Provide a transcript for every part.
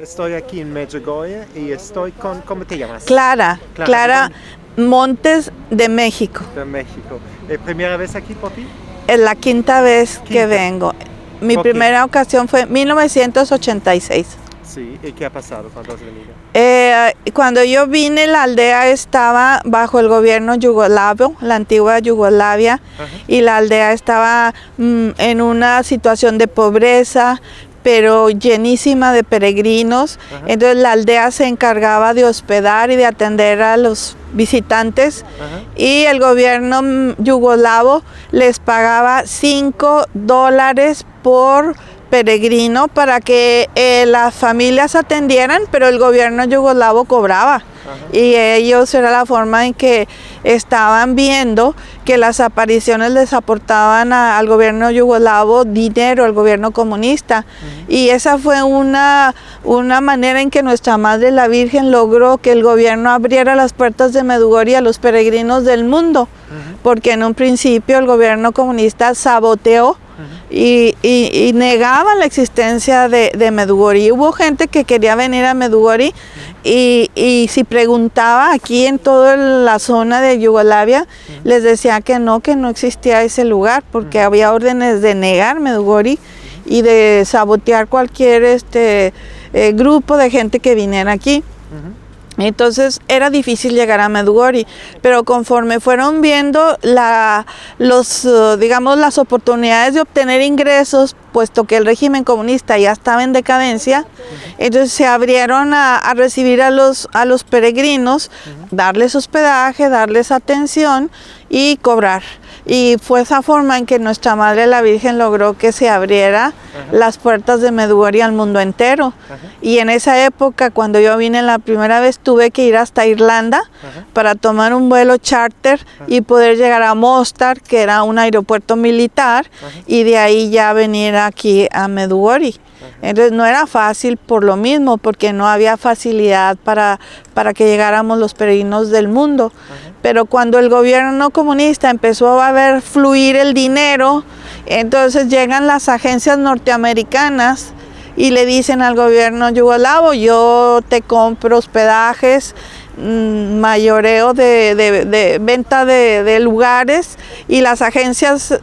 Estoy aquí en Medjugorje y estoy con, ¿cómo te llamas? Clara Montes de México. De México. ¿Primera vez aquí por ti? Es la quinta vez que vengo. Mi primera ocasión fue en 1986. Sí, ¿y qué ha pasado cuando has venido? Cuando yo vine, la aldea estaba bajo el gobierno yugoslavo, la antigua Yugoslavia, y la aldea estaba en una situación de pobreza, pero llenísima de peregrinos. Entonces la aldea se encargaba de hospedar y de atender a los visitantes, y el gobierno yugoslavo les pagaba $5 por peregrino para que las familias atendieran, pero el gobierno yugoslavo cobraba. Y ellos era la forma en que estaban viendo que las apariciones les aportaban al gobierno yugoslavo dinero, al gobierno comunista. Y esa fue una manera en que nuestra Madre la Virgen logró que el gobierno abriera las puertas de Medjugorje a los peregrinos del mundo, porque en un principio el gobierno comunista saboteó y negaba la existencia de Medjugorje. Hubo gente que quería venir a Medjugorje y si preguntaba aquí en toda la zona de Yugoslavia, les decía que no existía ese lugar, porque había órdenes de negar Medjugorje y de sabotear cualquier grupo de gente que viniera aquí. Entonces era difícil llegar a Medjugorje, pero conforme fueron viendo digamos, las oportunidades de obtener ingresos, puesto que el régimen comunista ya estaba en decadencia, entonces se abrieron a recibir a los peregrinos, darles hospedaje, darles atención y cobrar. Y fue esa forma en que nuestra Madre la Virgen logró que se abriera las puertas de Medjugorje al mundo entero. Y en esa época, cuando yo vine la primera vez, tuve que ir hasta Irlanda para tomar un vuelo charter y poder llegar a Mostar, que era un aeropuerto militar, y de ahí ya venir aquí a Medjugorje. Entonces no era fácil por lo mismo, porque no había facilidad para que llegáramos los peregrinos del mundo. Pero cuando el gobierno comunista empezó a ver fluir el dinero, entonces llegan las agencias norteamericanas y le dicen al gobierno yugoslavo: yo te compro hospedajes, mayoreo de venta de lugares, y las agencias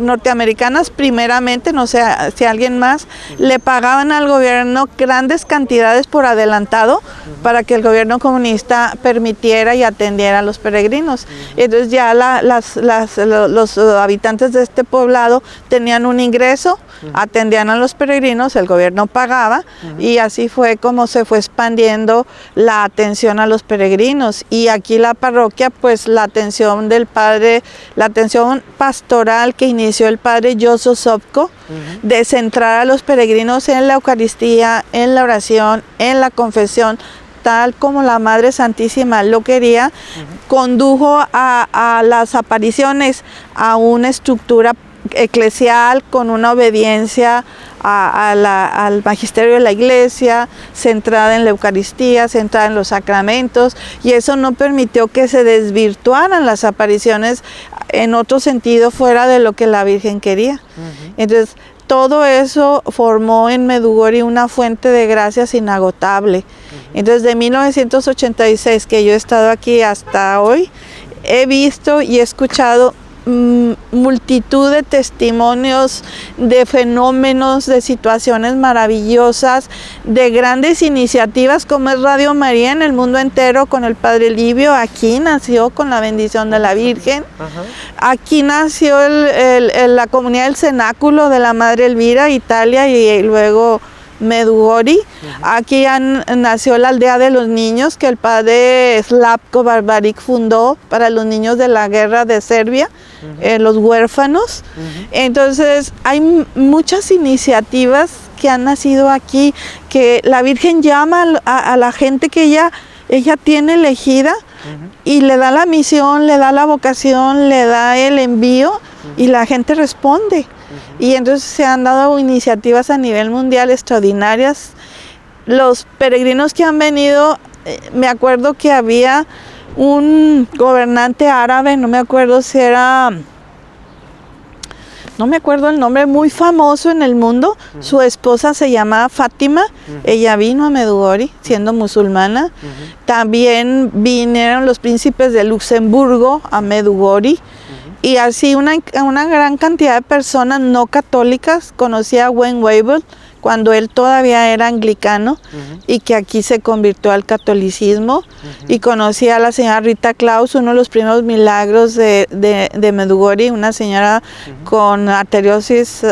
norteamericanas primeramente, no sé si alguien más, le pagaban al gobierno grandes cantidades por adelantado para que el gobierno comunista permitiera y atendiera a los peregrinos. Entonces ya los habitantes de este poblado tenían un ingreso, atendían a los peregrinos, el gobierno pagaba, y así fue como se fue expandiendo la atención a los peregrinos. Y aquí la parroquia, pues la atención pastoral que inició el padre Jozo Sopko, de centrar a los peregrinos en la Eucaristía, en la oración, en la confesión, tal como la Madre Santísima lo quería, condujo a las apariciones a una estructura eclesial con una obediencia al magisterio de la Iglesia, centrada en la Eucaristía, centrada en los sacramentos, y eso no permitió que se desvirtuaran las apariciones en otro sentido fuera de lo que la Virgen quería. Entonces todo eso formó en Medjugorje una fuente de gracias inagotable. Entonces de 1986 que yo he estado aquí hasta hoy, he visto y he escuchado multitud de testimonios, de fenómenos, de situaciones maravillosas, de grandes iniciativas como es Radio María en el mundo entero con el Padre Livio. Aquí nació con la bendición de la Virgen. Aquí nació la comunidad del Cenáculo de la Madre Elvira, Italia, y luego Medjugorje. Aquí nació la aldea de los niños que el padre Slavko Barbaric fundó para los niños de la guerra de Serbia, los huérfanos. Entonces hay muchas iniciativas que han nacido aquí, que la Virgen llama a la gente que ella tiene elegida, y le da la misión, le da la vocación, le da el envío, y la gente responde. Y entonces se han dado iniciativas a nivel mundial extraordinarias. Los peregrinos que han venido, me acuerdo que había un gobernante árabe, no me acuerdo si era, no me acuerdo el nombre, muy famoso en el mundo. Su esposa se llamaba Fátima. Ella vino a Medjugorje siendo musulmana. También vinieron los príncipes de Luxemburgo a Medjugorje. Y así una gran cantidad de personas no católicas. Conocí a Wayne Weibull cuando él todavía era anglicano y que aquí se convirtió al catolicismo. Y conocí a la señora Rita Claus, uno de los primeros milagros de Medjugorje, una señora con arteriosis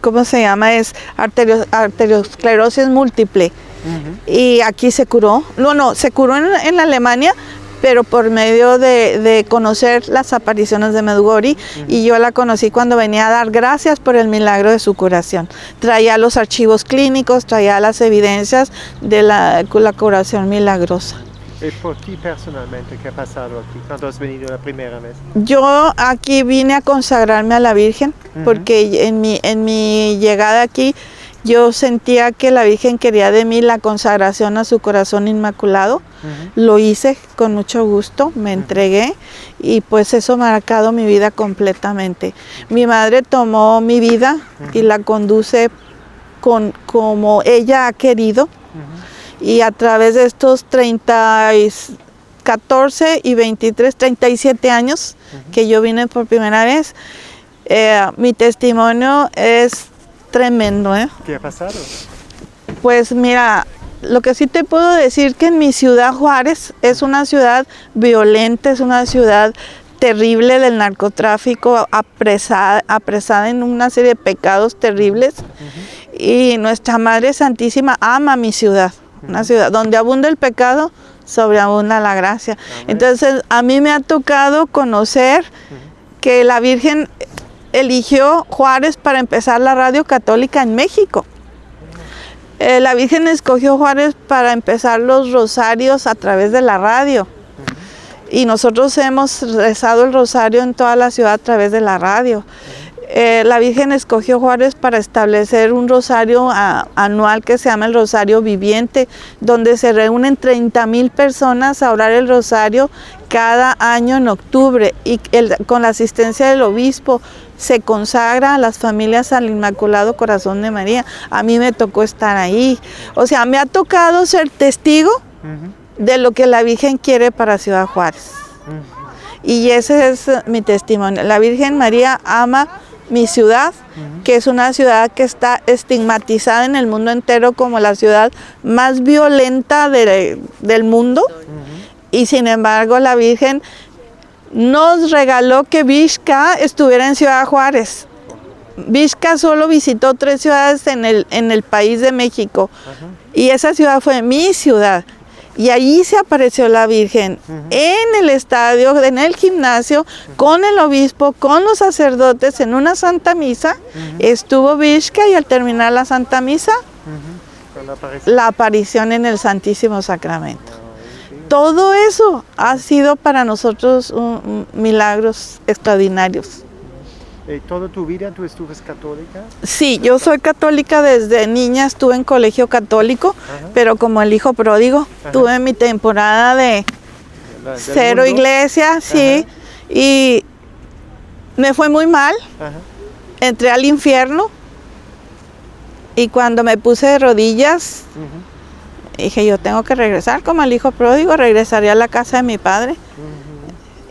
¿cómo se llama? Es arteriosclerosis múltiple. Y aquí se curó. No, se curó en Alemania, pero por medio de conocer las apariciones de Medjugorje, y yo la conocí cuando venía a dar gracias por el milagro de su curación. Traía los archivos clínicos, traía las evidencias de la curación milagrosa. ¿Y por ti personalmente qué ha pasado aquí cuando has venido la primera vez? Yo aquí vine a consagrarme a la Virgen, porque en mi llegada aquí yo sentía que la Virgen quería de mí la consagración a su corazón inmaculado. Lo hice con mucho gusto, me entregué, y pues eso ha marcado mi vida completamente. Mi madre tomó mi vida y la conduce como ella ha querido, y a través de estos 14 y 23, 37 años que yo vine por primera vez, mi testimonio es tremendo, ¿eh? ¿Qué ha pasado? Pues mira, lo que sí te puedo decir que en mi ciudad Juárez es una ciudad violenta, es una ciudad terrible del narcotráfico, apresada en una serie de pecados terribles, y nuestra Madre Santísima ama mi ciudad, una ciudad donde abunda el pecado, sobreabunda la gracia. Entonces a mí me ha tocado conocer que la Virgen eligió Juárez para empezar la radio católica en México. La Virgen escogió Juárez para empezar los rosarios a través de la radio. Y nosotros hemos rezado el rosario en toda la ciudad a través de la radio. La Virgen escogió Juárez para establecer un rosario anual que se llama el Rosario Viviente, donde se reúnen 30,000 personas a orar el rosario cada año en octubre, y con la asistencia del obispo se consagra a las familias al Inmaculado Corazón de María. A mí me tocó estar ahí. O sea, me ha tocado ser testigo de lo que la Virgen quiere para Ciudad Juárez. Y ese es mi testimonio. La Virgen María ama mi ciudad, que es una ciudad que está estigmatizada en el mundo entero como la ciudad más violenta del mundo. Y sin embargo la Virgen nos regaló que Vizca estuviera en Ciudad Juárez. Vizca solo visitó 3 ciudades en el país de México, y esa ciudad fue mi ciudad. Y ahí se apareció la Virgen, en el estadio, en el gimnasio, con el obispo, con los sacerdotes, en una Santa Misa. Estuvo Vizca, y al terminar la Santa Misa, la aparición en el Santísimo Sacramento. Todo eso ha sido para nosotros milagros extraordinarios. ¿Toda tu vida tú estuviste católica? Sí, yo soy católica desde niña, estuve en colegio católico, pero como el hijo pródigo, tuve mi temporada de cero iglesia, sí, y me fue muy mal, entré al infierno, y cuando me puse de rodillas, dije, yo tengo que regresar como el hijo pródigo, regresaré a la casa de mi padre,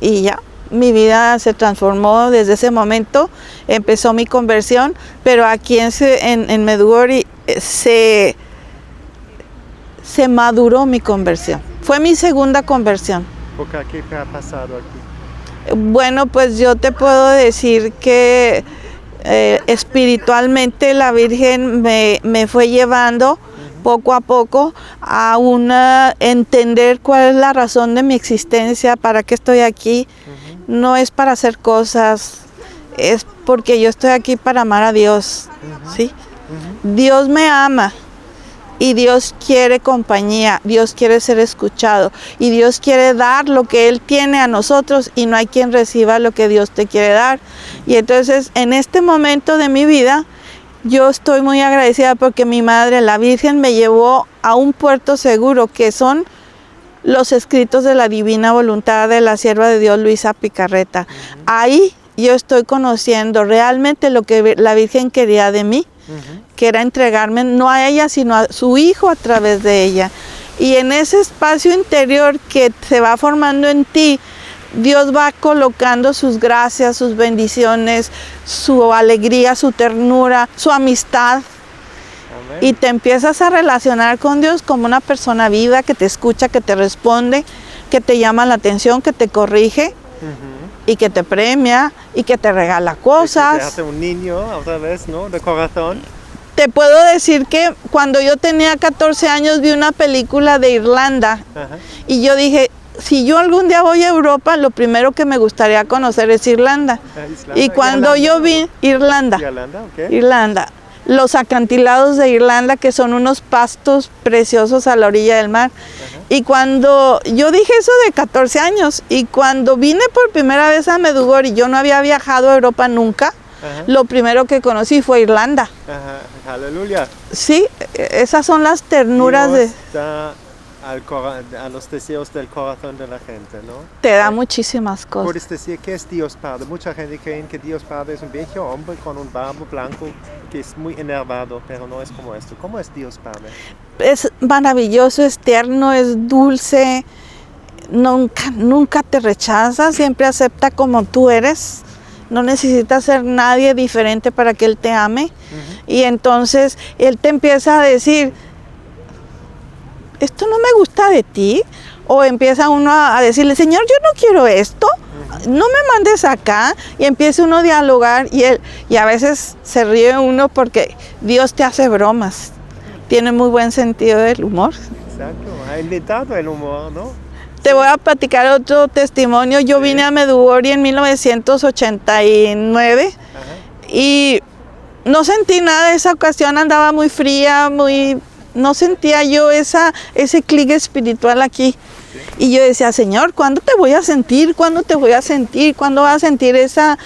y ya. Mi vida se transformó desde ese momento, empezó mi conversión, pero aquí en Medjugorje se maduró mi conversión. Fue mi segunda conversión. ¿Qué ha pasado aquí? Bueno, pues yo te puedo decir que espiritualmente la Virgen me fue llevando poco a poco a entender cuál es la razón de mi existencia, para qué estoy aquí. No es para hacer cosas, es porque yo estoy aquí para amar a Dios, ¿sí? Dios me ama, y Dios quiere compañía, Dios quiere ser escuchado, y Dios quiere dar lo que Él tiene a nosotros, y no hay quien reciba lo que Dios te quiere dar. Y entonces, en este momento de mi vida, yo estoy muy agradecida porque mi madre, la Virgen, me llevó a un puerto seguro, que son los escritos de la divina voluntad de la sierva de Dios Luisa Picarreta. Ahí yo estoy conociendo realmente lo que la Virgen quería de mí, que era entregarme no a ella, sino a su Hijo a través de ella. Y en ese espacio interior que se va formando en ti, Dios va colocando sus gracias, sus bendiciones, su alegría, su ternura, su amistad. Amén. Y te empiezas a relacionar con Dios como una persona viva que te escucha, que te responde, que te llama la atención, que te corrige y que te premia y que te regala cosas. Dejaste un niño otra vez, ¿no? De corazón. Te puedo decir que cuando yo tenía 14 años vi una película de Irlanda y yo dije, si yo algún día voy a Europa, lo primero que me gustaría conocer es Irlanda. Y cuando yo vi Irlanda, los acantilados de Irlanda, que son unos pastos preciosos a la orilla del mar. Y cuando yo dije eso de 14 años, y cuando vine por primera vez a Medjugorje, yo no había viajado a Europa nunca, lo primero que conocí fue Irlanda. Aleluya. Sí, esas son las ternuras Dios da a los deseos del corazón de la gente, ¿no? Te da muchísimas cosas. Puedes decir que es Dios Padre. Mucha gente cree que Dios Padre es un viejo hombre con un barbo blanco que es muy enervado, pero no es como esto. ¿Cómo es Dios Padre? Es maravilloso, es tierno, es dulce, nunca te rechaza, siempre acepta como tú eres. No necesitas ser nadie diferente para que Él te ame. Y entonces Él te empieza a decir, esto no me gusta de ti. O empieza uno a decirle, Señor, yo no quiero esto, no me mandes acá. Y empieza uno a dialogar y a veces se ríe uno porque Dios te hace bromas. Tiene muy buen sentido del humor. Exacto, ha inventado el humor, ¿no? Te voy a platicar otro testimonio. Yo vine a Medjugorje en 1989 y no sentí nada de esa ocasión, andaba muy fría, no sentía yo ese clic espiritual aquí. Y yo decía, Señor, ¿cuándo te voy a sentir? ¿Cuándo te voy a sentir? ¿Cuándo vas a sentir esa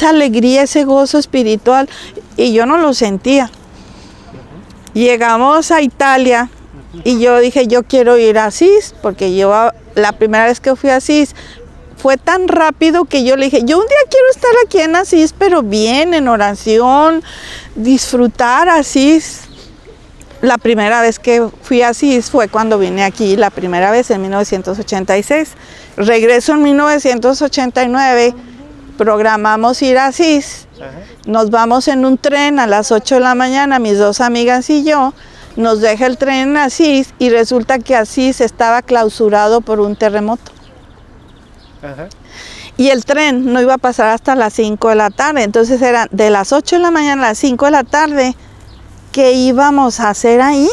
alegría, ese gozo espiritual? Y yo no lo sentía. Llegamos a Italia y yo dije, yo quiero ir a Asís, porque yo la primera vez que fui a Asís fue tan rápido que yo le dije, yo un día quiero estar aquí en Asís, pero bien, en oración, disfrutar Asís. La primera vez que fui a Asís fue cuando vine aquí, la primera vez en 1986. Regreso en 1989, programamos ir a Asís. Nos vamos en un tren a las 8 de la mañana, mis dos amigas y yo. Nos deja el tren en Asís y resulta que Asís estaba clausurado por un terremoto. Y el tren no iba a pasar hasta las 5 de la tarde. Entonces eran de las 8 de la mañana a las 5 de la tarde. ¿Qué íbamos a hacer ahí?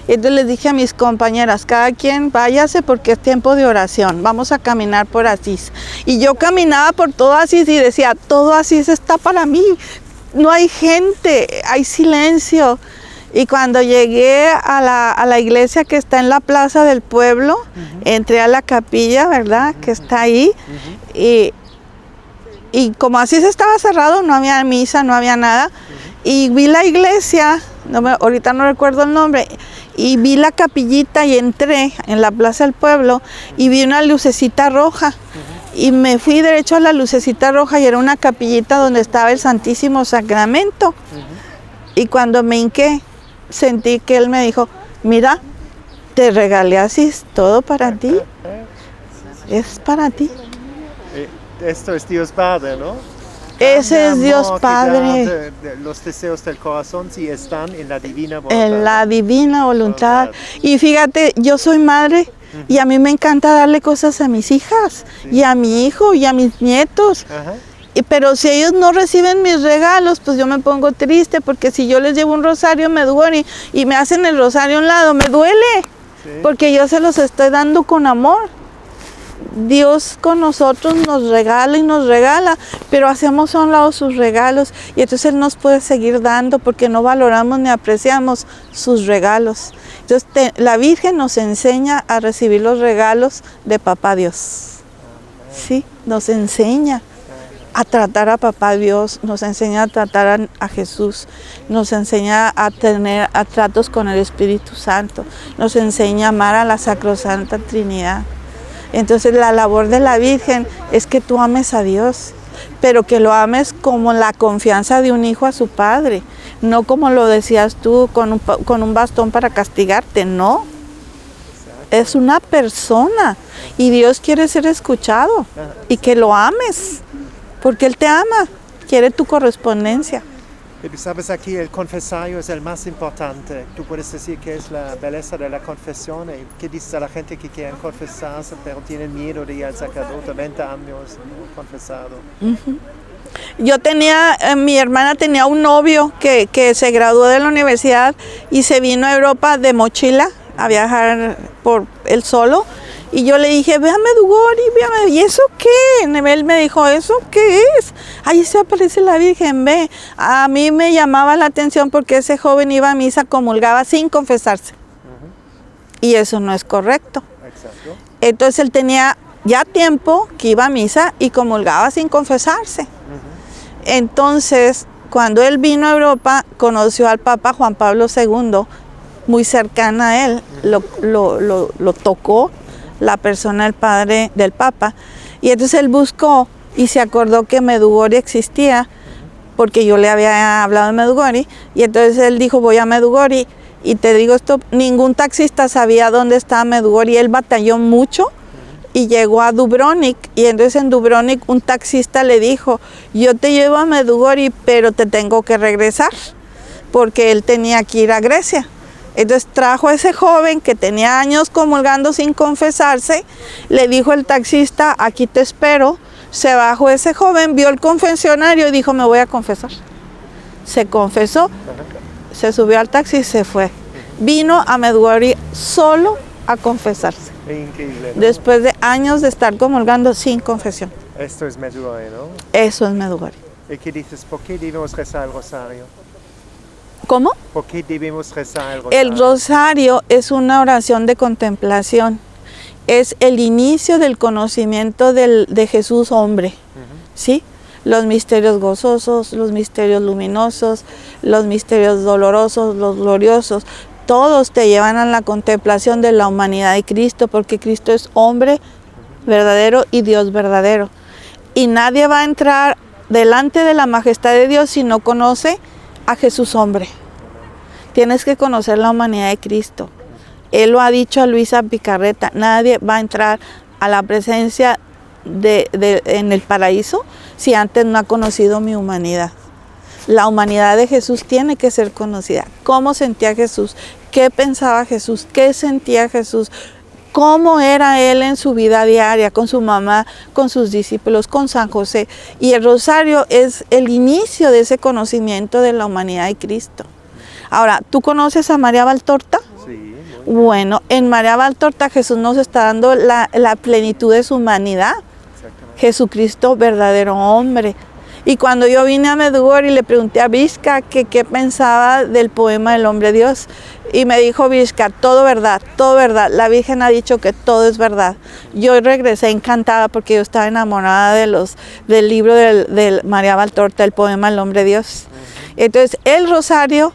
Entonces les dije a mis compañeras, cada quien váyase porque es tiempo de oración, vamos a caminar por Asís. Y yo caminaba por todo Asís y decía, todo Asís está para mí, no hay gente, hay silencio. Y cuando llegué a la iglesia que está en la plaza del pueblo, entré a la capilla, ¿verdad? Que está ahí. Y como Asís estaba cerrado, no había misa, no había nada. Y vi la iglesia, ahorita no recuerdo el nombre, y vi la capillita y entré en la plaza del pueblo y vi una lucecita roja. Y me fui derecho a la lucecita roja y era una capillita donde estaba el Santísimo Sacramento. Y cuando me hinqué, sentí que Él me dijo, mira, te regalé así, todo para ti, es para ti. Esto es Dios Padre, ¿no? Ese es Dios Padre. Los deseos del corazón sí están en la divina voluntad. En la divina voluntad. Y fíjate, yo soy madre y a mí me encanta darle cosas a mis hijas y a mi hijo y a mis nietos. Pero si ellos no reciben mis regalos, pues yo me pongo triste porque si yo les llevo un rosario me duele y me hacen el rosario a un lado, me duele porque yo se los estoy dando con amor. Dios con nosotros nos regala, pero hacemos a un lado sus regalos y entonces Él nos puede seguir dando porque no valoramos ni apreciamos sus regalos. Entonces la Virgen nos enseña a recibir los regalos de Papá Dios. Sí, nos enseña a tratar a Papá Dios, nos enseña a tratar a Jesús, nos enseña a tener tratos con el Espíritu Santo, nos enseña a amar a la Sacrosanta Trinidad. Entonces la labor de la Virgen es que tú ames a Dios, pero que lo ames como la confianza de un hijo a su padre, no como lo decías tú, con un bastón para castigarte, no. Es una persona y Dios quiere ser escuchado y que lo ames, porque Él te ama, quiere tu correspondencia. Y tú sabes, aquí el confesario es el más importante. Tú puedes decir que es la belleza de la confesión. ¿Y qué dices a la gente que quieren confesarse, pero tienen miedo de ir al sacerdote, 20 años confesado? Mi hermana tenía un novio que se graduó de la universidad y se vino a Europa de mochila a viajar por él solo. Y yo le dije, ve a Medjugorje, ¿y eso qué? Él me dijo, ¿eso qué es? Ahí se aparece la Virgen, ve. A mí me llamaba la atención porque ese joven iba a misa, comulgaba sin confesarse. Y eso no es correcto. Exacto. Entonces él tenía ya tiempo que iba a misa y comulgaba sin confesarse. Entonces, cuando él vino a Europa, conoció al Papa Juan Pablo II, muy cercana a él, lo tocó la persona, el padre del Papa, y entonces él buscó y se acordó que Medjugorje existía, porque yo le había hablado de Medjugorje, y entonces él dijo, voy a Medjugorje, y te digo esto, ningún taxista sabía dónde estaba Medjugorje, y él batalló mucho, y llegó a Dubrovnik, y entonces en Dubrovnik un taxista le dijo, yo te llevo a Medjugorje, pero te tengo que regresar, porque él tenía que ir a Grecia. Entonces trajo a ese joven que tenía años comulgando sin confesarse, le dijo el taxista, aquí te espero. Se bajó ese joven, vio el confesionario y dijo, me voy a confesar. Se confesó, se subió al taxi y se fue. Vino a Medjugorje solo a confesarse. Increíble, ¿no? Después de años de estar comulgando sin confesión. Esto es Medjugorje, ¿no? Eso es Medjugorje. ¿Y qué dices? ¿Por qué debemos rezar el rosario? ¿Cómo? ¿Por qué debemos rezar el rosario? El rosario es una oración de contemplación. Es el inicio del conocimiento de Jesús hombre, ¿sí? Los misterios gozosos, los misterios luminosos, los misterios dolorosos, los gloriosos, todos te llevan a la contemplación de la humanidad de Cristo, porque Cristo es hombre verdadero y Dios verdadero. Y nadie va a entrar delante de la majestad de Dios si no conoce a Jesús hombre. Tienes que conocer la humanidad de Cristo. Él lo ha dicho a Luisa Picarreta, nadie va a entrar a la presencia en el paraíso si antes no ha conocido mi humanidad. La humanidad de Jesús tiene que ser conocida. ¿Cómo sentía Jesús? ¿Qué pensaba Jesús? ¿Qué sentía Jesús? ¿Cómo era Él en su vida diaria, con su mamá, con sus discípulos, con San José? Y el rosario es el inicio de ese conocimiento de la humanidad de Cristo. Ahora, ¿tú conoces a María Valtorta? Sí. Bueno, en María Valtorta Jesús nos está dando la plenitud de su humanidad. Jesucristo, verdadero hombre. Y cuando yo vine a Medjugorje y le pregunté a Vizca qué pensaba del poema El hombre Dios, y me dijo Vizca, todo verdad, la Virgen ha dicho que todo es verdad. Yo regresé encantada porque yo estaba enamorada del libro de María Valtorta, el poema El hombre Dios. Entonces, el rosario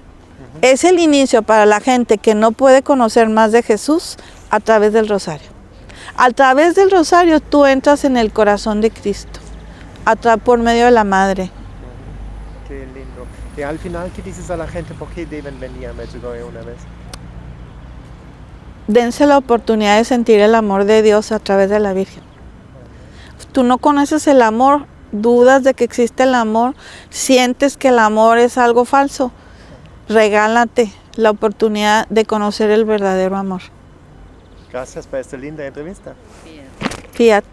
es el inicio para la gente que no puede conocer más de Jesús a través del rosario. A través del rosario tú entras en el corazón de Cristo, por medio de la Madre. Qué lindo. Y al final, ¿qué dices a la gente? ¿Por qué deben venir a Medjugorje una vez? Dense la oportunidad de sentir el amor de Dios a través de la Virgen. Tú no conoces el amor, dudas de que existe el amor, sientes que el amor es algo falso. Regálate la oportunidad de conocer el verdadero amor. Gracias por esta linda entrevista. Fiat.